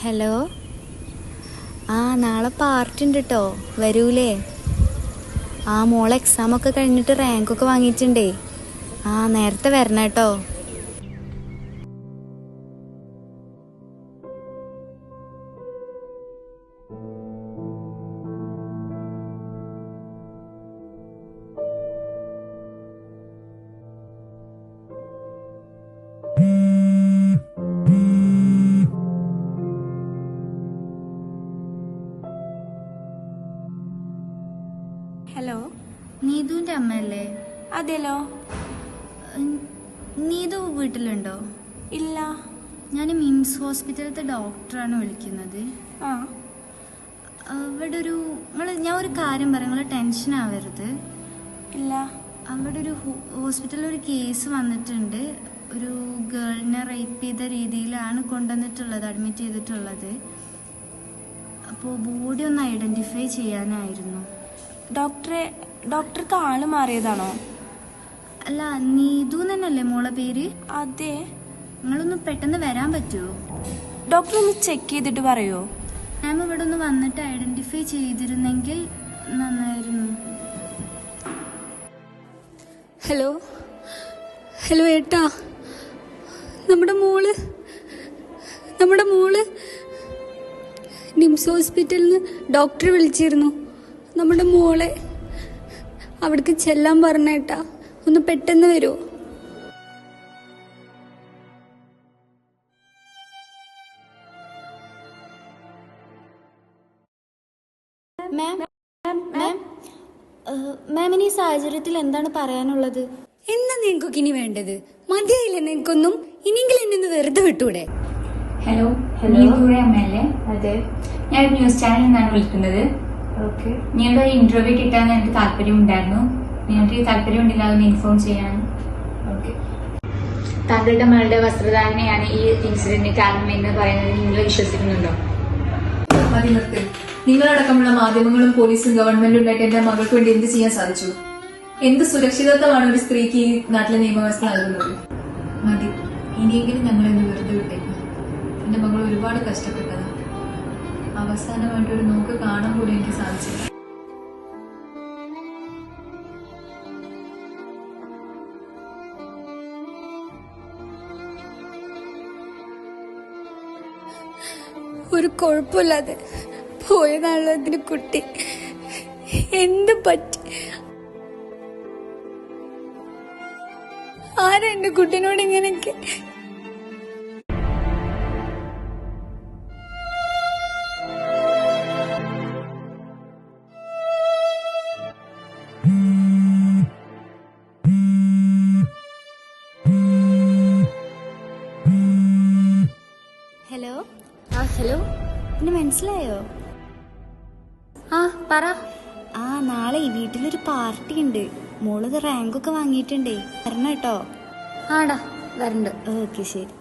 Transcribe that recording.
Hello. നാളെ party ഉണ്ട് കേട്ടോ, വരൂലേ? മോളെ എക്സാമൊക്കെ കഴിഞ്ഞിട്ട് റാങ്കൊക്കെ വാങ്ങിയിട്ടുണ്ടേ. നേരത്തെ വരണം കേട്ടോ. ഹലോ, നീതുവിന്റെ അമ്മയല്ലേ? അതെല്ലോ. നീതു വീട്ടിലുണ്ടോ? ഇല്ല. ഞാൻ മിംസ് ഹോസ്പിറ്റലത്തെ ഡോക്ടറാണ് വിളിക്കുന്നത്. അവിടെ ഞാൻ ഒരു കാര്യം പറയാം, നിങ്ങൾ ടെൻഷൻ ആവരുത്. ഇല്ല. അവിടെ ഹോസ്പിറ്റലിൽ ഒരു കേസ് വന്നിട്ടുണ്ട്. ഒരു ഗേളിനെ റേപ്പ് ചെയ്ത രീതിയിലാണ് കൊണ്ടുവന്നിട്ടുള്ളത്, അഡ്മിറ്റ് ചെയ്തിട്ടുള്ളത്. അപ്പോൾ ബോഡി ഒന്ന് ഐഡന്റിഫൈ ചെയ്യാനായിരുന്നു. ഡോക്ടർക്ക് ആള് മാറിയതാണോ? അല്ല, നീതു തന്നെയല്ലേ മോളെ പേര്? അതെ. നിങ്ങളൊന്ന് പെട്ടെന്ന് വരാൻ പറ്റുമോ? ഡോക്ടർ ഒന്ന് ചെക്ക് ചെയ്തിട്ട് പറയോ? മാം ഇവിടെ ഒന്ന് വന്നിട്ട് ഐഡന്റിഫൈ ചെയ്തിരുന്നെങ്കിൽ നന്നായിരുന്നു. ഹലോ ഹലോ ഏട്ടാ, നമ്മുടെ മോള് നിംസ് ഹോസ്പിറ്റലിൽ നിന്ന് ഡോക്ടർ വിളിച്ചിരുന്നു. നമ്മുടെ മോളെ അവിടേക്ക് ചെല്ലാൻ പറഞ്ഞേട്ടാ, ഒന്ന് പെട്ടെന്ന് വരുമോ? മാമിന് ഈ സാഹചര്യത്തിൽ എന്താണ് പറയാനുള്ളത്? എന്താ നിങ്ങൾക്കൊക്കെ ഇനി വേണ്ടത്? മതിയായില്ലേ നിങ്ങൾക്കൊന്നും? ഇനിയെങ്കിലും എന്നെ ഒന്ന് വെറുതെ വിട്ടൂടെ? ഹലോ, നീതുവിന്റെ അമ്മയല്ലേ? അതെ. ഞാൻ ന്യൂസ് ചാനലിൽ നിന്നാണ് വിളിക്കുന്നത്. ഓക്കെ. നിങ്ങളുടെ ഒരു ഇന്റർവ്യൂ കിട്ടാൻ എനിക്ക് താല്പര്യം ഉണ്ടായിരുന്നു. നിങ്ങൾക്ക് താല്പര്യം ഉണ്ടെങ്കിൽ അതൊന്ന് ഇൻഫോം ചെയ്യാൻ. ഓക്കെ. താങ്കളുടെ മകളുടെ വസ്ത്രധാരണയാണ് ഈ ഇൻസിഡന്റിന് കാരണമെന്ന് പറയുന്നത് നിങ്ങൾ വിശ്വസിക്കുന്നുണ്ടോ? മതി നിർത്തി. നിങ്ങളടക്കമുള്ള മാധ്യമങ്ങളും പോലീസും ഗവൺമെന്റും ഉണ്ടായിട്ട് എന്റെ മകൾക്ക് വേണ്ടി എന്ത് ചെയ്യാൻ സാധിച്ചു? എന്ത് സുരക്ഷിതത്വമാണ് ഒരു സ്ത്രീക്ക് ഈ നാട്ടിലെ നിയമവ്യവസ്ഥ നൽകുന്നത്? മതി, ഇനിയെങ്കിലും ഞങ്ങളെന്ന് വെറുതെ വിട്ടേക്കും. എന്റെ മകൾ ഒരുപാട് കഷ്ടപ്പെട്ടതാണ്. അവസാനമായിട്ട് ഒരു നോക്ക് കാണാൻ പോലും എനിക്ക് സാധിച്ചില്ല. ഒരു കുഴപ്പമില്ലാതെ പോയതാണല്ലോ അതിന് കുട്ടി. എന്ത് പറ്റി? ആരാ എന്റെ കുട്ടീനോട് ഇങ്ങനെയൊക്കെ? ഹലോ. ഹലോ, എന്നെ മനസ്സിലായോ? പറ. നാളെ ഈ വീട്ടിലൊരു പാർട്ടി ഉണ്ട്. മോളത് റാങ്കൊക്കെ വാങ്ങിയിട്ടുണ്ടേ, വരണം കേട്ടോ. ആടാ, വരണ്ട്. ഓക്കെ, ശരി.